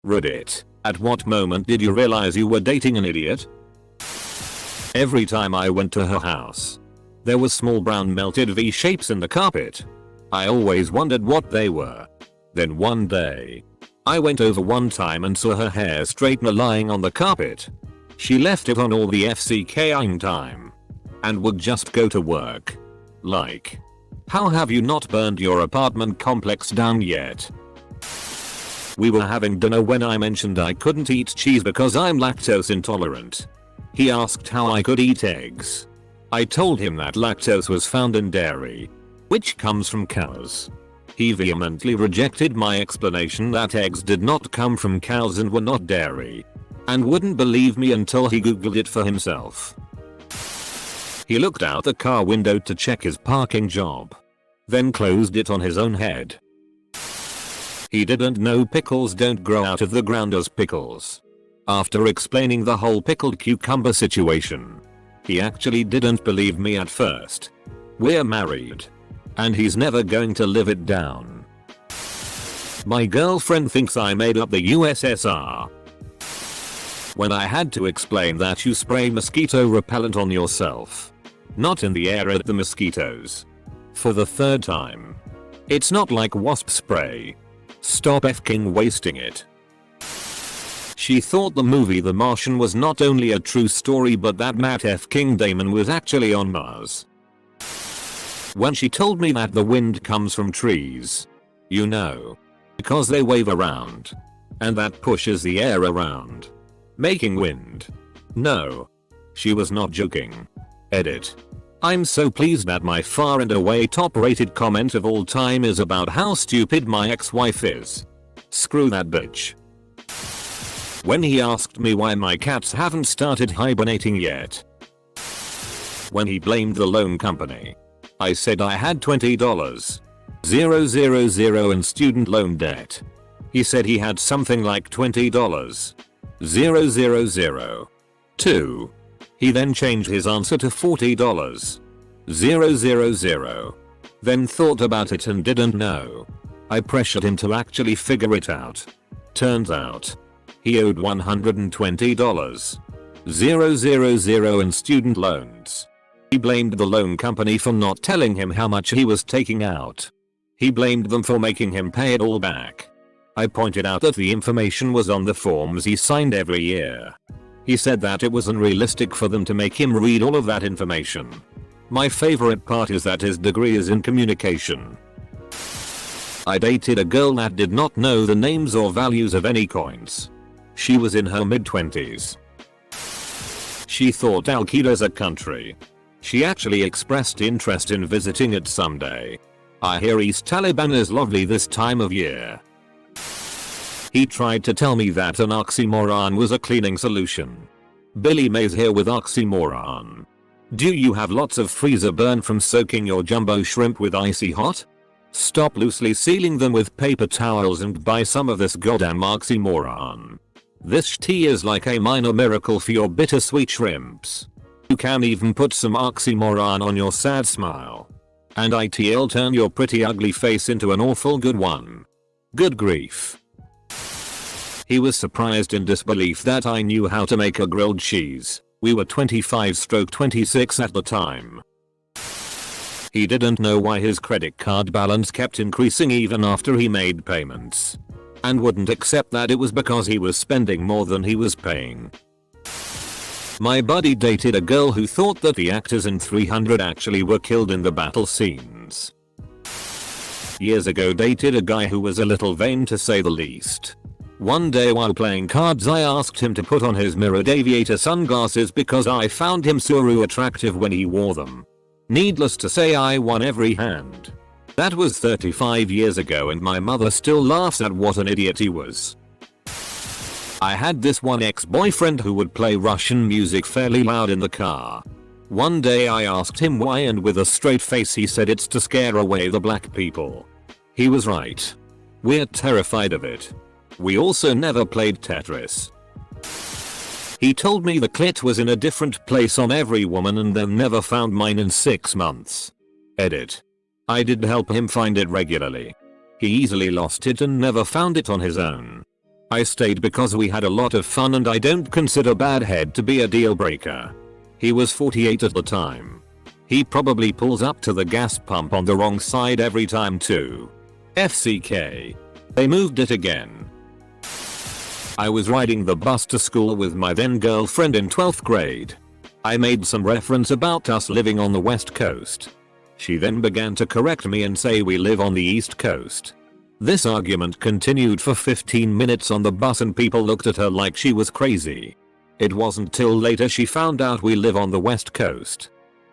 Reddit. At what moment did you realize you were dating an idiot? Every time I went to her house, there was small brown melted V shapes in the carpet. I always wondered what they were. Then one day, I went over one time and saw her hair straightener lying on the carpet. She left it on all the FCKing time and would just go to work. Like, how have you not burned your apartment complex down yet? We were having dinner when I mentioned I couldn't eat cheese because I'm lactose intolerant. He asked how I could eat eggs. I told him that lactose was found in dairy, which comes from cows. He vehemently rejected my explanation that eggs did not come from cows and were not dairy, and wouldn't believe me until he googled it for himself. He looked out the car window to check his parking job, then closed it on his own head. He didn't know pickles don't grow out of the ground as pickles. After explaining the whole pickled cucumber situation, he actually didn't believe me at first. We're married, and he's never going to live it down. My girlfriend thinks I made up the USSR. When I had to explain that you spray mosquito repellent on yourself, not in the air at the mosquitoes, for the third time. It's not like wasp spray. Stop f***ing wasting it. She thought the movie The Martian was not only a true story but that Matt f***ing Damon was actually on Mars. When she told me that the wind comes from trees, you know, because they wave around, and that pushes the air around, making wind. No, she was not joking. Edit. I'm so pleased that my far and away top rated comment of all time is about how stupid my ex-wife is. Screw that bitch. When he asked me why my cats haven't started hibernating yet, when he blamed the loan company, I said I had $20,000 in student loan debt. He said he had something like $20,000. He then changed his answer to $40,000. Then thought about it and didn't know. I pressured him to actually figure it out. Turns out, he owed $120,000 in student loans. He blamed the loan company for not telling him how much he was taking out. He blamed them for making him pay it all back. I pointed out that the information was on the forms he signed every year. He said that it was unrealistic for them to make him read all of that information. My favorite part is that his degree is in communication. I dated a girl that did not know the names or values of any coins. She was in her mid-20s. She thought Al-Qaeda's a country. She actually expressed interest in visiting it someday. I hear East Taliban is lovely this time of year. He tried to tell me that an oxymoron was a cleaning solution. Billy Mays here with oxymoron. Do you have lots of freezer burn from soaking your jumbo shrimp with icy hot? Stop loosely sealing them with paper towels and buy some of this goddamn oxymoron. This tea is like a minor miracle for your bittersweet shrimps. You can even put some oxymoron on your sad smile, and it'll turn your pretty ugly face into an awful good one. Good grief. He was surprised in disbelief that I knew how to make a grilled cheese. We were 25/26 at the time. He didn't know why his credit card balance kept increasing even after he made payments, and wouldn't accept that it was because he was spending more than he was paying. My buddy dated a girl who thought that the actors in 300 actually were killed in the battle scenes. Years ago dated a guy who was a little vain to say the least. One day while playing cards I asked him to put on his mirrored aviator sunglasses because I found him so attractive when he wore them. Needless to say I won every hand. That was 35 years ago and my mother still laughs at what an idiot he was. I had this one ex-boyfriend who would play Russian music fairly loud in the car. One day I asked him why and with a straight face he said it's to scare away the black people. He was right. We're terrified of it. We also never played Tetris. He told me the clit was in a different place on every woman and then never found mine in 6 months. Edit. I did help him find it regularly. He easily lost it and never found it on his own. I stayed because we had a lot of fun and I don't consider bad head to be a deal breaker. He was 48 at the time. He probably pulls up to the gas pump on the wrong side every time too. FCK. They moved it again. I was riding the bus to school with my then girlfriend in 12th grade. I made some reference about us living on the west coast. She then began to correct me and say we live on the east coast. This argument continued for 15 minutes on the bus and people looked at her like she was crazy. It wasn't till later she found out we live on the west coast.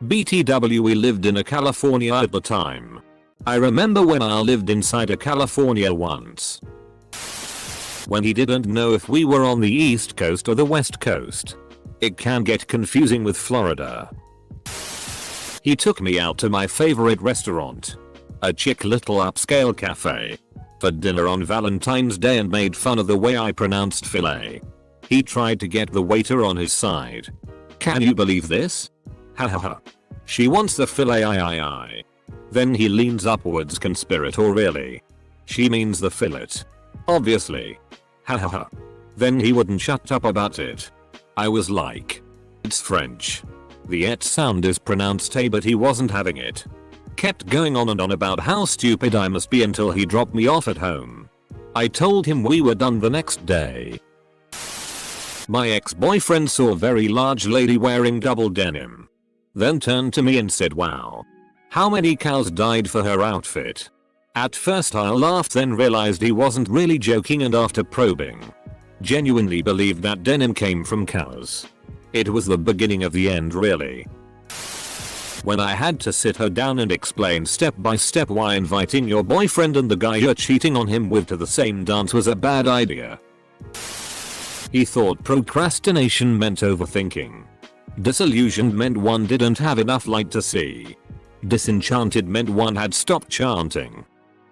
BTW, we lived in a California at the time. I remember when I lived inside a California once. When he didn't know if we were on the east coast or the west coast. It can get confusing with Florida. He took me out to my favorite restaurant. A chic little upscale cafe. For dinner on Valentine's Day and made fun of the way I pronounced filet. He tried to get the waiter on his side. Can you believe this? Ha ha ha. She wants the filet I. Then he leans upwards, conspirator really. She means the fillet. Obviously. Ha ha ha. Then he wouldn't shut up about it. I was like, it's French. The et sound is pronounced a, but he wasn't having it. Kept going on and on about how stupid I must be until he dropped me off at home. I told him we were done the next day. My ex-boyfriend saw a very large lady wearing double denim. Then turned to me and said, wow. How many cows died for her outfit? At first I laughed, then realized he wasn't really joking, and after probing, genuinely believed that denim came from cows. It was the beginning of the end really. When I had to sit her down and explain step by step why inviting your boyfriend and the guy you're cheating on him with to the same dance was a bad idea. He thought procrastination meant overthinking. Disillusioned meant one didn't have enough light to see. Disenchanted meant one had stopped chanting.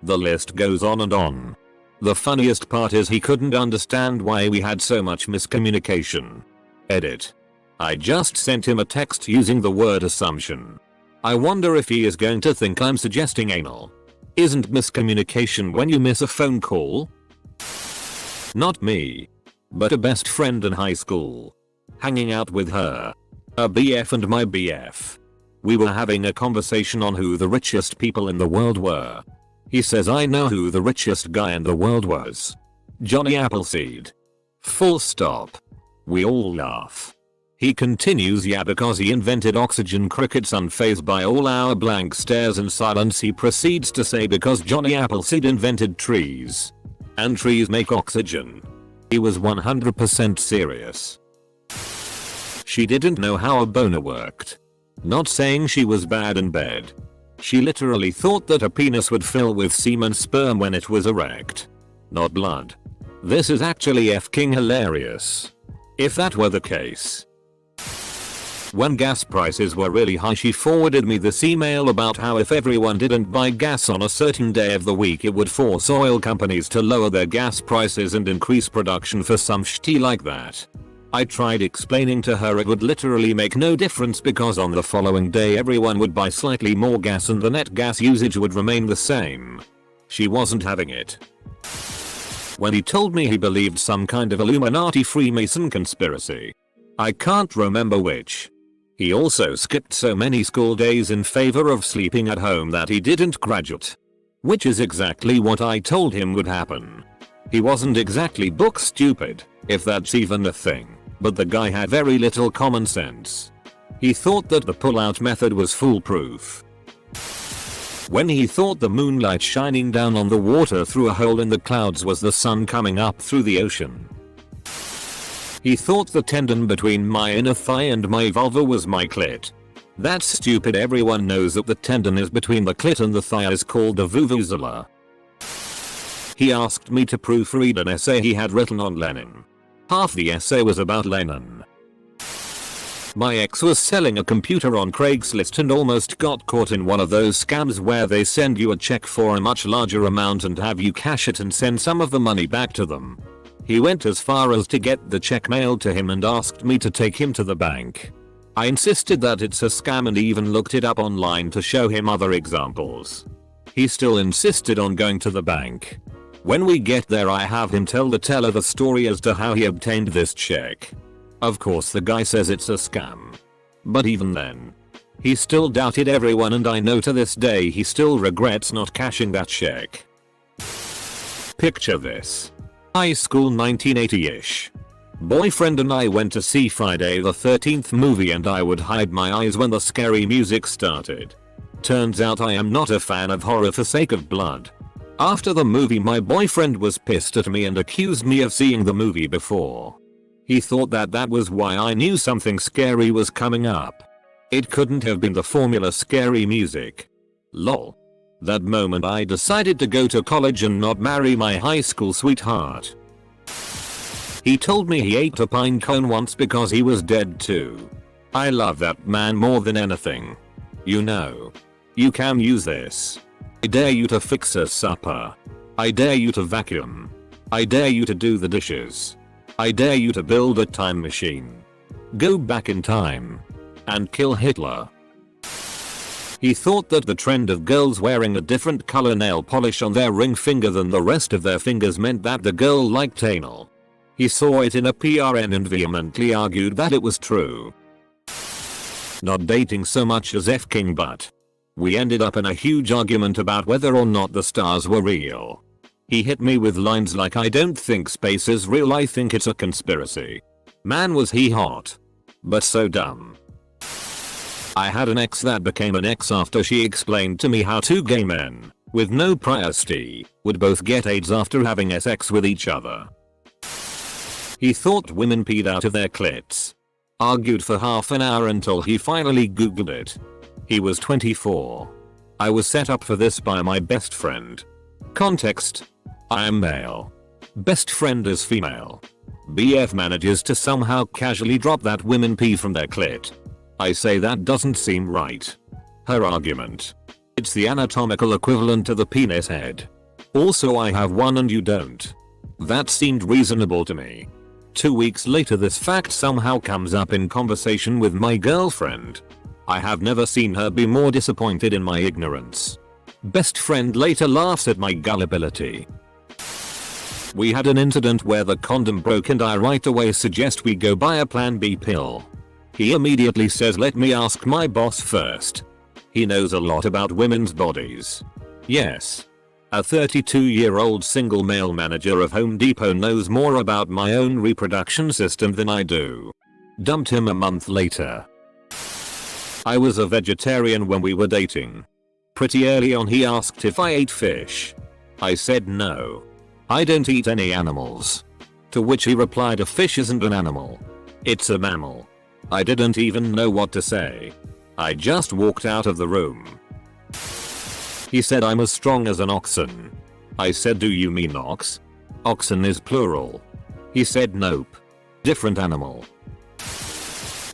The list goes on and on. The funniest part is he couldn't understand why we had so much miscommunication. Edit. I just sent him a text using the word assumption. I wonder if he is going to think I'm suggesting anal. Isn't miscommunication when you miss a phone call? Not me. But a best friend in high school. Hanging out with her. A BF and my BF. We were having a conversation on who the richest people in the world were. He says I know who the richest guy in the world was. Johnny Appleseed. Full stop. We all laugh. He continues, yeah, because he invented oxygen. Crickets, unfazed by all our blank stares and silence, he proceeds to say because Johnny Appleseed invented trees. And trees make oxygen. He was 100% serious. She didn't know how a boner worked. Not saying she was bad in bed. She literally thought that a penis would fill with semen sperm when it was erect. Not blood. This is actually f***ing hilarious. If that were the case. When gas prices were really high, she forwarded me this email about how if everyone didn't buy gas on a certain day of the week, it would force oil companies to lower their gas prices and increase production for some shit like that. I tried explaining to her it would literally make no difference because on the following day everyone would buy slightly more gas and the net gas usage would remain the same. She wasn't having it. When he told me he believed some kind of Illuminati Freemason conspiracy. I can't remember which. He also skipped so many school days in favor of sleeping at home that he didn't graduate. Which is exactly what I told him would happen. He wasn't exactly book stupid, if that's even a thing, but the guy had very little common sense. He thought that the pull-out method was foolproof. When he thought the moonlight shining down on the water through a hole in the clouds was the sun coming up through the ocean. He thought the tendon between my inner thigh and my vulva was my clit. That's stupid. Everyone knows that the tendon is between the clit and the thigh is called the vuvuzela. He asked me to proofread an essay he had written on Lenin. Half the essay was about Lenin. My ex was selling a computer on Craigslist and almost got caught in one of those scams where they send you a check for a much larger amount and have you cash it and send some of the money back to them. He went as far as to get the check mailed to him and asked me to take him to the bank. I insisted that it's a scam and even looked it up online to show him other examples. He still insisted on going to the bank. When we get there I have him tell the teller the story as to how he obtained this check. Of course the guy says it's a scam. But even then, he still doubted everyone, and I know to this day he still regrets not cashing that check. Picture this. High school 1980-ish. Boyfriend and I went to see Friday the 13th movie and I would hide my eyes when the scary music started. Turns out I am not a fan of horror for sake of blood. After the movie my boyfriend was pissed at me and accused me of seeing the movie before. He thought that was why I knew something scary was coming up. It couldn't have been the formula scary music. Lol. That moment I decided to go to college and not marry my high school sweetheart. He told me he ate a pine cone once because he was dead too. I love that man more than anything. You know. You can use this. I dare you to fix a supper. I dare you to vacuum. I dare you to do the dishes. I dare you to build a time machine. Go back in time. And kill Hitler. He thought that the trend of girls wearing a different color nail polish on their ring finger than the rest of their fingers meant that the girl liked anal. He saw it in a PRN and vehemently argued that it was true. Not dating so much as F-king, but we ended up in a huge argument about whether or not the stars were real. He hit me with lines like, I don't think space is real, I think it's a conspiracy. Man was he hot. But so dumb. I had an ex that became an ex after she explained to me how two gay men, with no prior STI, would both get AIDS after having sex with each other. He thought women peed out of their clits. Argued for half an hour until he finally googled it. He was 24. I was set up for this by my best friend. Context. I am male. Best friend is female. BF manages to somehow casually drop that women pee from their clit. I say that doesn't seem right. Her argument. It's the anatomical equivalent to the penis head. Also I have one and you don't. That seemed reasonable to me. 2 weeks later this fact somehow comes up in conversation with my girlfriend. I have never seen her be more disappointed in my ignorance. Best friend later laughs at my gullibility. We had an incident where the condom broke and I right away suggest we go buy a Plan B pill. He immediately says let me ask my boss first. He knows a lot about women's bodies. Yes. A 32-year-old single male manager of Home Depot knows more about my own reproduction system than I do. Dumped him a month later. I was a vegetarian when we were dating. Pretty early on he asked if I ate fish. I said no. I don't eat any animals. To which he replied, a fish isn't an animal. It's a mammal. I didn't even know what to say. I just walked out of the room. He said I'm as strong as an oxen. I said do you mean ox? Oxen is plural. He said nope. Different animal.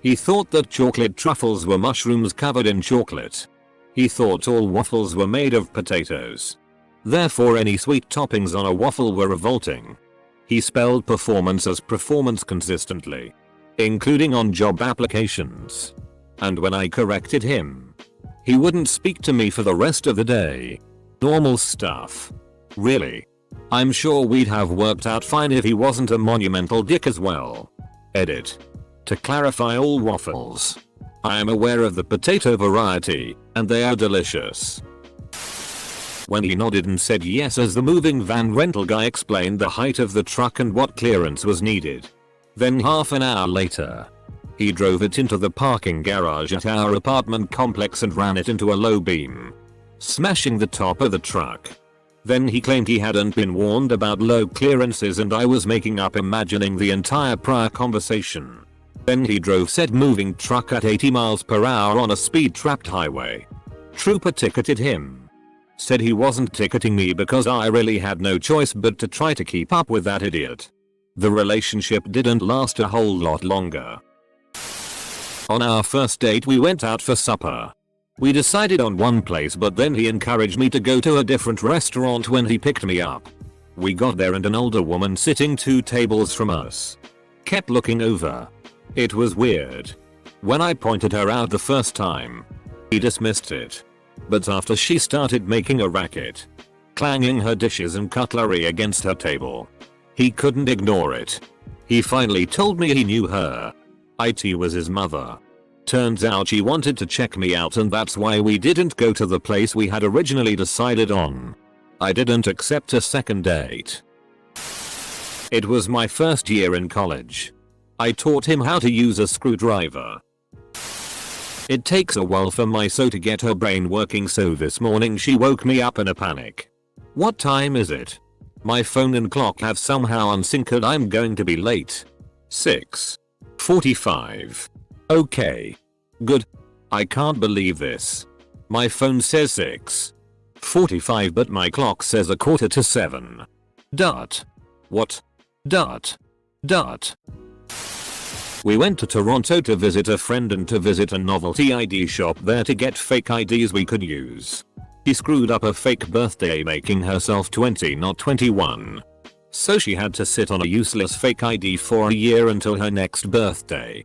He thought that chocolate truffles were mushrooms covered in chocolate. He thought all waffles were made of potatoes. Therefore any sweet toppings on a waffle were revolting. He spelled performance as performance consistently, including on job applications. And when I corrected him, he wouldn't speak to me for the rest of the day. Normal stuff. Really. I'm sure we'd have worked out fine if he wasn't a monumental dick as well. Edit. To clarify, all waffles. I am aware of the potato variety, and they are delicious. When he nodded and said yes as the moving van rental guy explained the height of the truck and what clearance was needed. Then half an hour later, he drove it into the parking garage at our apartment complex and ran it into a low beam, smashing the top of the truck. Then he claimed he hadn't been warned about low clearances and I was making up, imagining the entire prior conversation. Then he drove said moving truck at 80 miles per hour on a speed-trapped highway. Trooper ticketed him. Said he wasn't ticketing me because I really had no choice but to try to keep up with that idiot. The relationship didn't last a whole lot longer. On our first date we went out for supper. We decided on one place, but then he encouraged me to go to a different restaurant when he picked me up. We got there and an older woman sitting 2 tables from us kept looking over. It was weird. When I pointed her out the first time, he dismissed it. But after she started making a racket, clanging her dishes and cutlery against her table. He couldn't ignore it. He finally told me he knew her. It was his mother. Turns out she wanted to check me out, and that's why we didn't go to the place we had originally decided on. I didn't accept a second date. It was my first year in college. I taught him how to use a screwdriver. It takes a while for my so to get her brain working, so this morning she woke me up in a panic. What time is it? My phone and clock have somehow unsynced. I'm going to be late. 6:45. Okay. Good. I can't believe this. My phone says 6:45 but my clock says 6:45. Dot. What? Dot. Dot. We went to Toronto to visit a friend and to visit a novelty ID shop there to get fake IDs we could use. She screwed up a fake birthday making herself 20 not 21. So she had to sit on a useless fake ID for a year until her next birthday.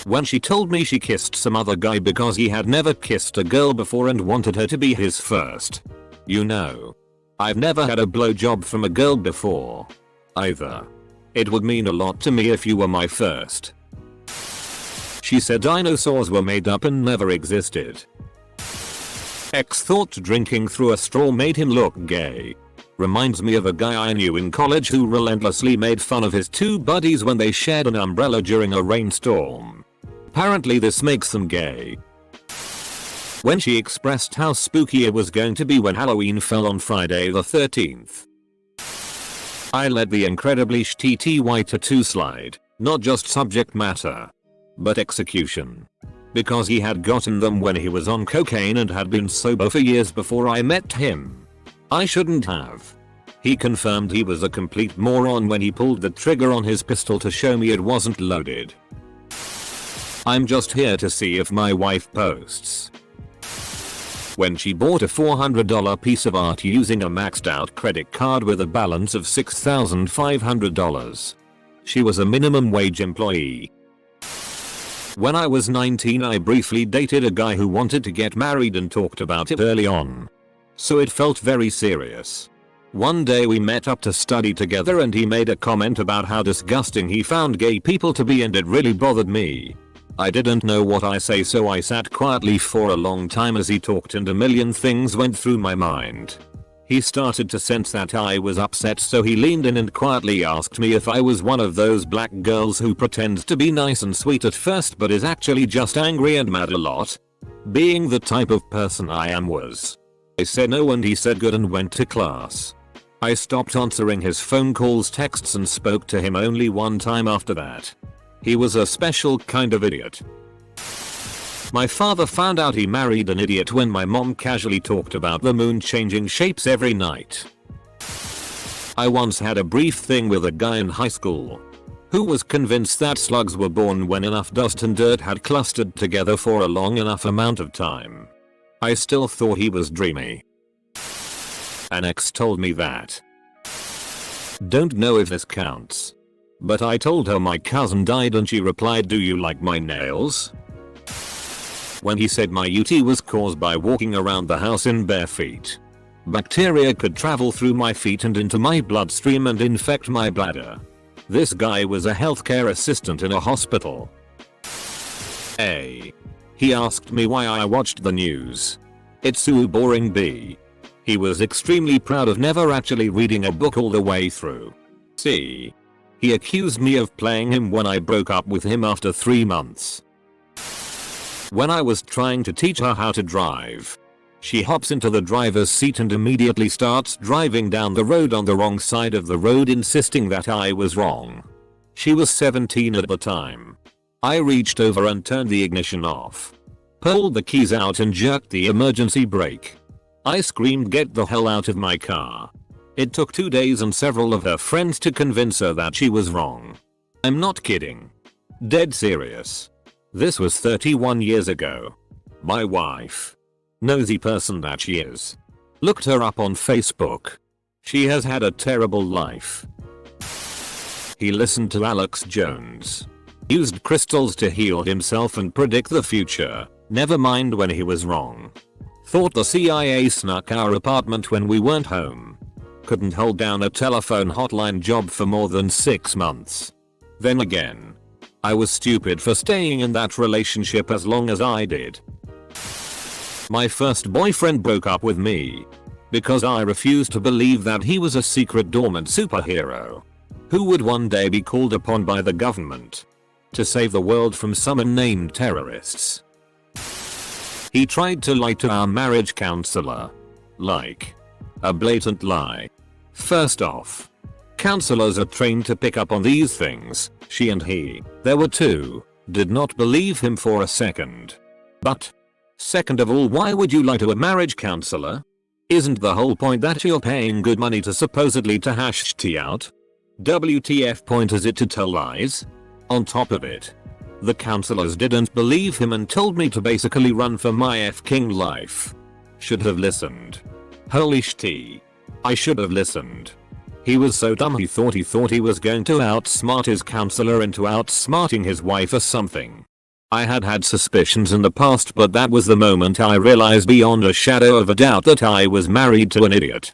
When she told me she kissed some other guy because he had never kissed a girl before and wanted her to be his first. You know, I've never had a blowjob from a girl before. Either. It would mean a lot to me if you were my first. She said dinosaurs were made up and never existed. X thought drinking through a straw made him look gay. Reminds me of a guy I knew in college who relentlessly made fun of his two buddies when they shared an umbrella during a rainstorm. Apparently this makes them gay. When she expressed how spooky it was going to be when Halloween fell on Friday the 13th. I let the incredibly shitty tattoo slide, not just subject matter, but execution. Because he had gotten them when he was on cocaine and had been sober for years before I met him. I shouldn't have. He confirmed he was a complete moron when he pulled the trigger on his pistol to show me it wasn't loaded. I'm just here to see if my wife posts. When she bought a $400 piece of art using a maxed out credit card with a balance of $6,500. She was a minimum wage employee. When I was 19 I briefly dated a guy who wanted to get married and talked about it early on. So it felt very serious. One day we met up to study together and he made a comment about how disgusting he found gay people to be and it really bothered me. I didn't know what I say so I sat quietly for a long time as he talked and a million things went through my mind. He started to sense that I was upset so he leaned in and quietly asked me if I was one of those black girls who pretends to be nice and sweet at first but is actually just angry and mad a lot. Being the type of person I am was. I said no and he said good and went to class. I stopped answering his phone calls, texts and spoke to him only one time after that. He was a special kind of idiot. My father found out he married an idiot when my mom casually talked about the moon changing shapes every night. I once had a brief thing with a guy in high school who was convinced that slugs were born when enough dust and dirt had clustered together for a long enough amount of time. I still thought he was dreamy. An ex told me that. Don't know if this counts. But I told her my cousin died and she replied, "Do you like my nails?" When he said my UTI was caused by walking around the house in bare feet. Bacteria could travel through my feet and into my bloodstream and infect my bladder. This guy was a healthcare assistant in a hospital. A. He asked me why I watched the news. It's so boring. B. He was extremely proud of never actually reading a book all the way through. C. He accused me of playing him when I broke up with him after 3 months. When I was trying to teach her how to drive, she hops into the driver's seat and immediately starts driving down the road on the wrong side of the road, insisting that I was wrong. She was 17 at the time. I reached over and turned the ignition off, pulled the keys out and jerked the emergency brake. I screamed, "Get the hell out of my car." It took 2 days and several of her friends to convince her that she was wrong. I'm not kidding. Dead serious. This was 31 years ago. My wife, nosy person that she is, looked her up on Facebook. She has had a terrible life. He listened to Alex Jones. Used crystals to heal himself and predict the future, never mind when he was wrong. Thought the CIA snuck our apartment when we weren't home. Couldn't hold down a telephone hotline job for more than 6 months. Then again, I was stupid for staying in that relationship as long as I did. My first boyfriend broke up with me because I refused to believe that he was a secret dormant superhero who would one day be called upon by the government to save the world from some unnamed terrorists. He tried to lie to our marriage counselor. Like a blatant lie. First off, counselors are trained to pick up on these things. She and he, there were two, did not believe him for a second. But second of all, why would you lie to a marriage counselor? Isn't the whole point that you're paying good money to supposedly to hash tea out? WTF point is it to tell lies? On top of it, the counselors didn't believe him and told me to basically run for my f-king life. Should have listened. Holy shit. I should have listened. He was so dumb he thought he was going to outsmart his counselor into outsmarting his wife or something. I had suspicions in the past, but that was the moment I realized beyond a shadow of a doubt that I was married to an idiot.